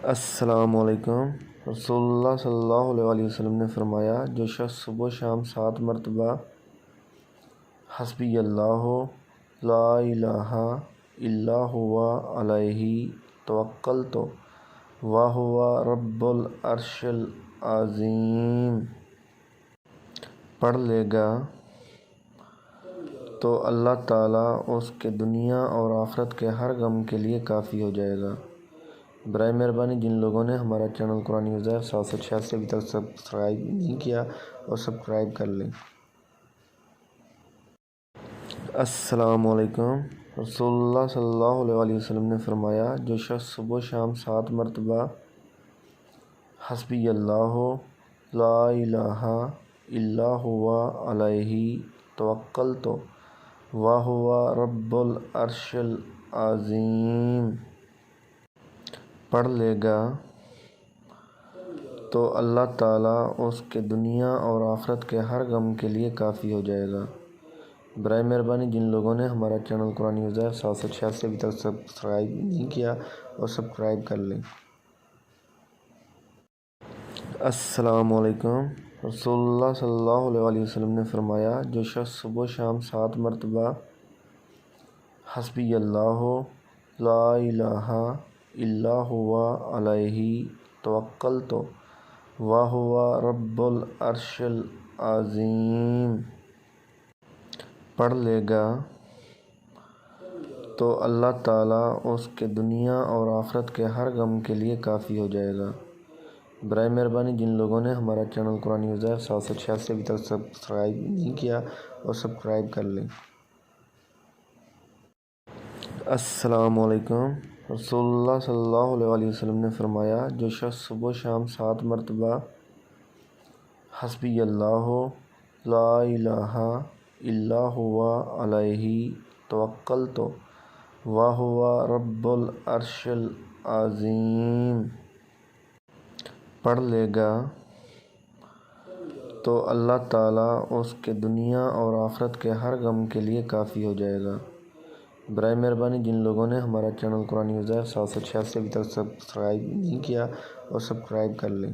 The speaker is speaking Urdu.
السلام علیکم۔ رسول اللہ صلی اللہ علیہ وسلم نے فرمایا، جو شخص صبح و شام 7 مرتبہ حسبی اللہ لا الہ الا هو علیہ توکلت وہو رب العرش العظیم پڑھ لے گا تو اللہ تعالیٰ اس کے دنیا اور آخرت کے ہر غم کے لیے کافی ہو جائے گا۔ برائے مہربانی جن لوگوں نے ہمارا چینل قرآن وظائف 786 ابھی تک سبسکرائب نہیں کیا اور سبسکرائب کر لیں۔ السلام علیکم۔ رسول اللہ صلی اللہ علیہ وسلم نے فرمایا، جو شخص صبح و شام 7 مرتبہ حسبی اللہ لا الہ الا هو علیہ توکلت وہو رب العرش العظیم پڑھ لے گا تو اللہ تعالیٰ اس کے دنیا اور آخرت کے ہر غم کے لیے کافی ہو جائے گا۔ برائے مہربانی جن لوگوں نے ہمارا چینل قرآن وظائف 786 ابھی تک سبسکرائب نہیں کیا اور سبسکرائب کر لیں۔ السلام علیکم۔ رسول اللہ صلی اللہ علیہ وسلم نے فرمایا، جو شخص صبح و شام 7 مرتبہ حسبی اللہ لا الہ الا هو علیہ توکلت وہو رب العرش العظیم پڑھ لے گا تو اللہ تعالیٰ اس کے دنیا اور آخرت کے ہر غم کے لیے کافی ہو جائے گا۔ برائے مہربانی جن لوگوں نے ہمارا چینل قرآن وظائف 786 ابھی تک سبسکرائب نہیں کیا اور سبسکرائب کر لیں۔ السلام علیکم۔ رسول اللہ صلی اللہ علیہ وسلم نے فرمایا، جو شخص صبح و شام 7 مرتبہ حسبی اللہ لا الہ الا هو علیہ توکلت وہو رب العرش العظیم پڑھ لے گا تو اللہ تعالیٰ اس کے دنیا اور آخرت کے ہر غم کے لیے کافی ہو جائے گا۔ برائے مہربانی جن لوگوں نے ہمارا چینل قرآن وظائف 786 ابھی تک سبسکرائب نہیں کیا اور سبسکرائب کر لیں۔